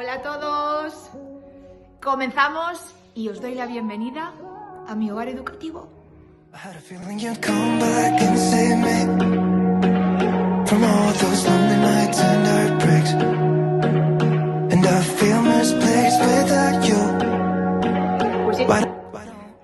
Hola a todos, comenzamos y os doy la bienvenida a mi hogar educativo. Pues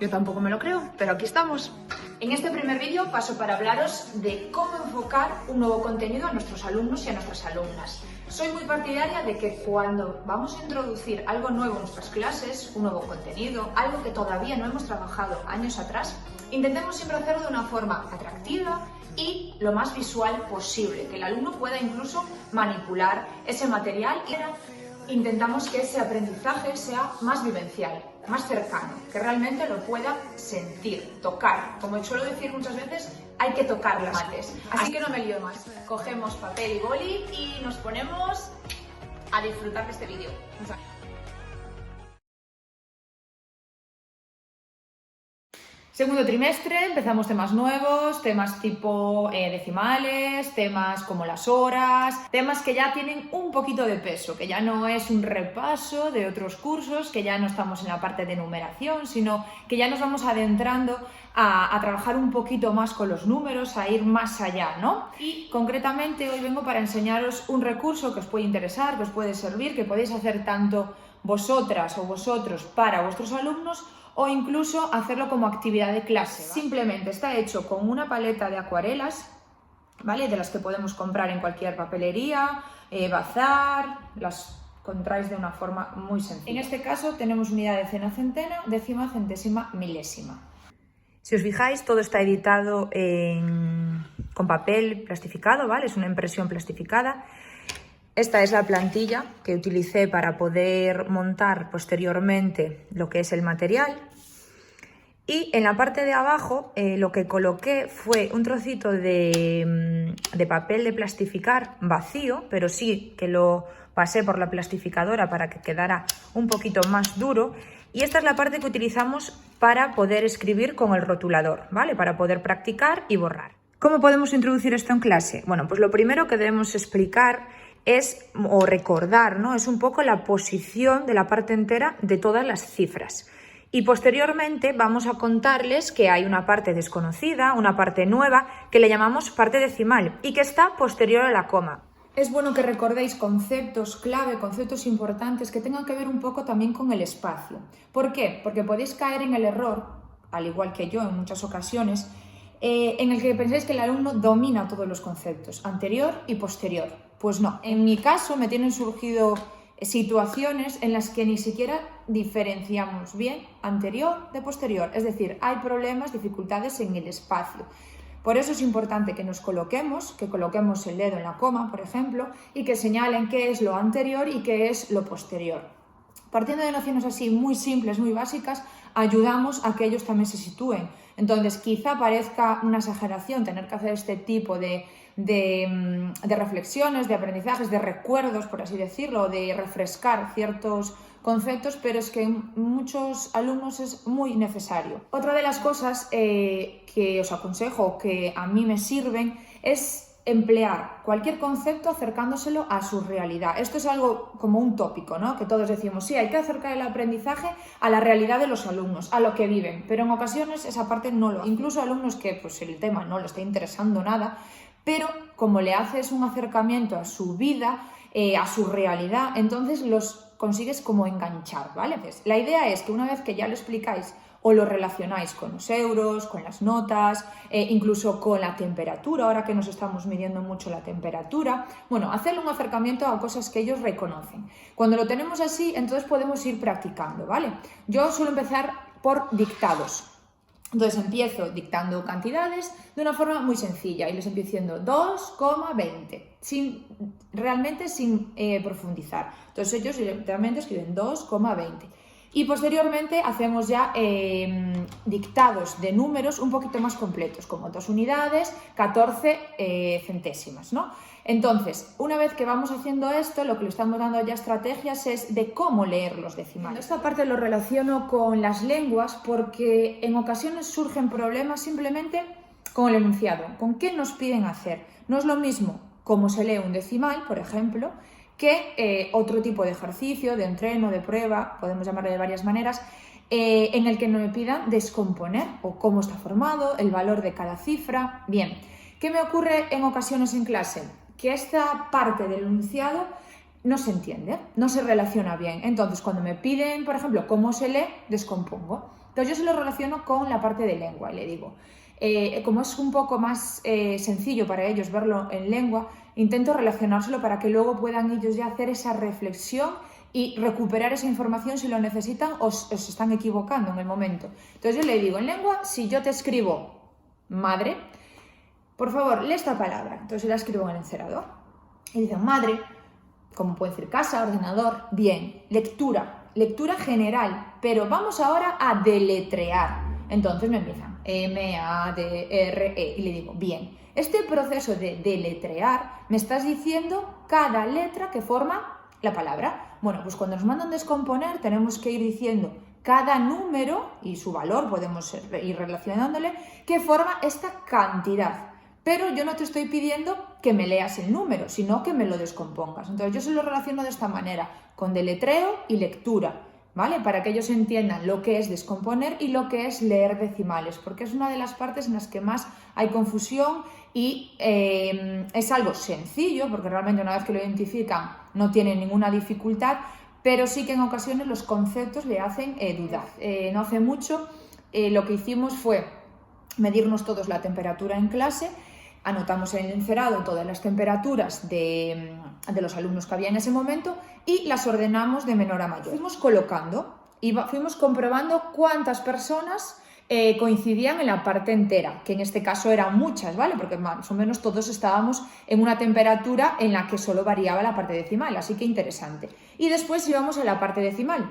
yo tampoco me lo creo, pero aquí estamos. En este primer vídeo paso para hablaros de cómo enfocar un nuevo contenido a nuestros alumnos y a nuestras alumnas. Soy muy partidaria de que cuando vamos a introducir algo nuevo en nuestras clases, un nuevo contenido, algo que todavía no hemos trabajado años atrás, intentemos siempre hacerlo de una forma atractiva y lo más visual posible, que el alumno pueda incluso manipular ese material y intentamos que ese aprendizaje sea más vivencial, más cercano, que realmente lo pueda sentir, tocar. Como suelo decir muchas veces, hay que tocar las mates. Así que no me lío más. Cogemos papel y boli y nos ponemos a disfrutar de este vídeo. Segundo trimestre, empezamos temas nuevos, temas tipo decimales, temas como las horas, temas que ya tienen un poquito de peso, que ya no es un repaso de otros cursos, que ya no estamos en la parte de numeración, sino que ya nos vamos adentrando a trabajar un poquito más con los números, a ir más allá, ¿no? Y concretamente hoy vengo para enseñaros un recurso que os puede interesar, que os puede servir, que podéis hacer tanto vosotras o vosotros para vuestros alumnos, o incluso hacerlo como actividad de clase, ¿vale? Simplemente está hecho con una paleta de acuarelas, ¿vale? De las que podemos comprar en cualquier papelería, bazar, las encontráis de una forma muy sencilla. En este caso tenemos unidad de decena, centena, décima, centésima, milésima. Si os fijáis, todo está editado con papel plastificado, ¿vale? Es una impresión plastificada. Esta es la plantilla que utilicé para poder montar posteriormente lo que es el material. Y en la parte de abajo lo que coloqué fue un trocito de papel de plastificar vacío, pero sí que lo pasé por la plastificadora para que quedara un poquito más duro. Y esta es la parte que utilizamos para poder escribir con el rotulador, ¿vale? Para poder practicar y borrar. ¿Cómo podemos introducir esto en clase? Bueno, pues lo primero que debemos explicar es, o recordar, ¿no? Es un poco la posición de la parte entera de todas las cifras. Y posteriormente vamos a contarles que hay una parte desconocida, una parte nueva, que le llamamos parte decimal y que está posterior a la coma. Es bueno que recordéis conceptos clave, conceptos importantes que tengan que ver un poco también con el espacio. ¿Por qué? Porque podéis caer en el error, al igual que yo en muchas ocasiones, en el que pensáis que el alumno domina todos los conceptos, anterior y posterior. Pues no, en mi caso me tienen surgido situaciones en las que ni siquiera diferenciamos bien anterior de posterior, es decir, hay problemas, dificultades en el espacio. Por eso es importante que nos coloquemos, que coloquemos el dedo en la coma, por ejemplo, y que señalen qué es lo anterior y qué es lo posterior. Partiendo de nociones así muy simples, muy básicas, ayudamos a que ellos también se sitúen. Entonces, quizá parezca una exageración tener que hacer este tipo de reflexiones, de aprendizajes, de recuerdos, por así decirlo, de refrescar ciertos conceptos, pero es que en muchos alumnos es muy necesario. Otra de las cosas que os aconsejo, que a mí me sirven, es emplear cualquier concepto acercándoselo a su realidad. Esto es algo como un tópico, ¿no? Que todos decimos, sí, hay que acercar el aprendizaje a la realidad de los alumnos, a lo que viven, pero en ocasiones esa parte no lo. Incluso alumnos que pues el tema no les está interesando nada, pero como le haces un acercamiento a su vida, a su realidad, entonces los consigues como enganchar, ¿vale? Pues la idea es que una vez que ya lo explicáis o lo relacionáis con los euros, con las notas, incluso con la temperatura, ahora que nos estamos midiendo mucho la temperatura, bueno, hacerle un acercamiento a cosas que ellos reconocen. Cuando lo tenemos así, entonces podemos ir practicando, ¿vale? Yo suelo empezar por dictados. Entonces empiezo dictando cantidades de una forma muy sencilla y les empiezo diciendo 2,20, realmente sin profundizar. Entonces ellos realmente escriben 2,20. Y posteriormente hacemos ya dictados de números un poquito más completos, como 2 unidades, 14 centésimas, ¿no? Entonces, una vez que vamos haciendo esto, lo que le estamos dando ya estrategias es de cómo leer los decimales. Esta parte lo relaciono con las lenguas porque en ocasiones surgen problemas simplemente con el enunciado, con qué nos piden hacer. No es lo mismo cómo se lee un decimal, por ejemplo, que otro tipo de ejercicio, de entreno, de prueba, podemos llamarle de varias maneras, en el que no me pidan descomponer o cómo está formado, el valor de cada cifra. Bien, ¿qué me ocurre en ocasiones en clase? Que esta parte del enunciado no se entiende, no se relaciona bien. Entonces, cuando me piden, por ejemplo, cómo se lee, descompongo. Entonces, yo se lo relaciono con la parte de lengua y le digo, como es un poco más sencillo para ellos verlo en lengua, intento relacionárselo para que luego puedan ellos ya hacer esa reflexión y recuperar esa información si lo necesitan o se están equivocando en el momento. Entonces, yo le digo, en lengua, si yo te escribo madre, por favor, lee esta palabra. Entonces, la escribo en el encerador y dicen madre, como puede decir casa, ordenador, bien, lectura general, pero vamos ahora a deletrear. Entonces me empiezan M-A-D-R-E y le digo, bien, este proceso de deletrear me estás diciendo cada letra que forma la palabra. Bueno, pues cuando nos mandan descomponer tenemos que ir diciendo cada número y su valor, podemos ir relacionándole, que forma esta cantidad. Pero yo no te estoy pidiendo que me leas el número, sino que me lo descompongas. Entonces yo se lo relaciono de esta manera, con deletreo y lectura, ¿vale? Para que ellos entiendan lo que es descomponer y lo que es leer decimales, porque es una de las partes en las que más hay confusión y es algo sencillo, porque realmente una vez que lo identifican no tienen ninguna dificultad, pero sí que en ocasiones los conceptos le hacen dudar. No hace mucho lo que hicimos fue medirnos todos la temperatura en clase. Anotamos en el encerado todas las temperaturas de los alumnos que había en ese momento y las ordenamos de menor a mayor. Fuimos colocando y fuimos comprobando cuántas personas coincidían en la parte entera, que en este caso eran muchas, ¿vale? Porque más o menos todos estábamos en una temperatura en la que solo variaba la parte decimal, así que interesante. Y después íbamos a la parte decimal.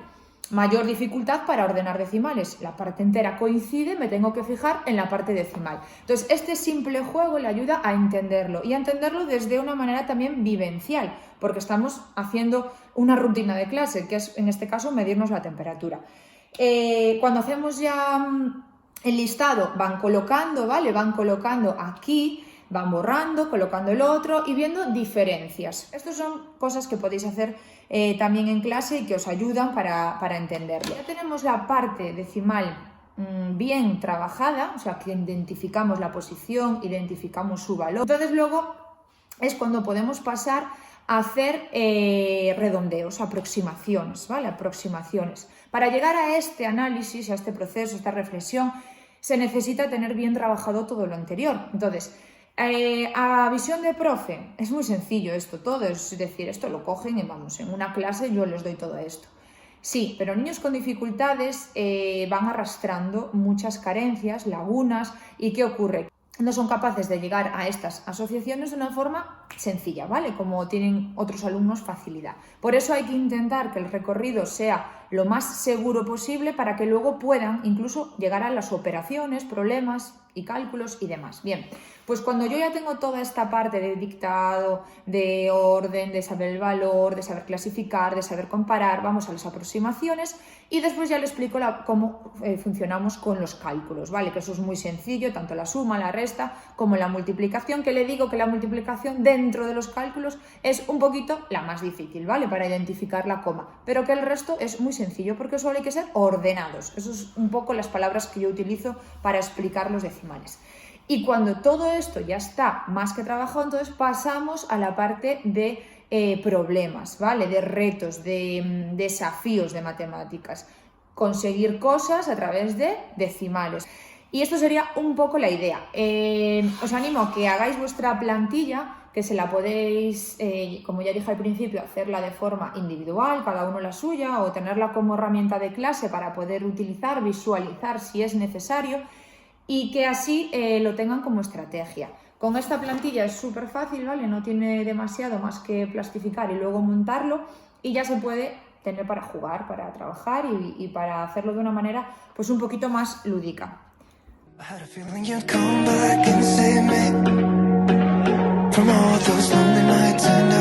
Mayor dificultad para ordenar decimales. La parte entera coincide, me tengo que fijar en la parte decimal. Entonces, este simple juego le ayuda a entenderlo y a entenderlo desde una manera también vivencial, porque estamos haciendo una rutina de clase, que es en este caso medirnos la temperatura. Cuando hacemos ya el listado, van colocando, ¿vale? Van colocando aquí, van borrando, colocando el otro y viendo diferencias. Estas son cosas que podéis hacer también en clase y que os ayudan para entenderlo. Ya tenemos la parte decimal bien trabajada, o sea que identificamos la posición, identificamos su valor. Entonces luego es cuando podemos pasar a hacer redondeos, aproximaciones, ¿vale? Aproximaciones. Para llegar a este análisis, a este proceso, a esta reflexión, se necesita tener bien trabajado todo lo anterior. Entonces, a visión de profe, es muy sencillo esto todo, es decir, esto lo cogen y vamos, en una clase yo les doy todo esto. Sí, pero niños con dificultades van arrastrando muchas carencias, lagunas, ¿y qué ocurre? No son capaces de llegar a estas asociaciones de una forma sencilla, ¿vale? Como tienen otros alumnos facilidad. Por eso hay que intentar que el recorrido sea lo más seguro posible para que luego puedan incluso llegar a las operaciones, problemas y cálculos y demás. Bien, pues cuando yo ya tengo toda esta parte de dictado, de orden, de saber el valor, de saber clasificar, de saber comparar, vamos a las aproximaciones y después ya le explico cómo funcionamos con los cálculos, ¿vale? Que eso es muy sencillo, tanto la suma, la resta, como la multiplicación, que le digo que la multiplicación dentro de los cálculos es un poquito la más difícil, ¿vale? Para identificar la coma, pero que el resto es muy sencillo porque solo hay que ser ordenados. Eso es un poco las palabras que yo utilizo para explicar los decimales. Y cuando todo esto ya está más que trabajado, entonces pasamos a la parte de problemas, ¿vale? De retos, de desafíos de matemáticas. Conseguir cosas a través de decimales. Y esto sería un poco la idea. Os animo a que hagáis vuestra plantilla, que se la podéis, como ya dije al principio, hacerla de forma individual, cada uno la suya, o tenerla como herramienta de clase para poder utilizar, visualizar si es necesario, y que así lo tengan como estrategia. Con esta plantilla es súper fácil, ¿vale? No tiene demasiado más que plastificar y luego montarlo y ya se puede tener para jugar, para trabajar y para hacerlo de una manera pues un poquito más lúdica. I had a feeling you'd come back and save me from all those lonely nights and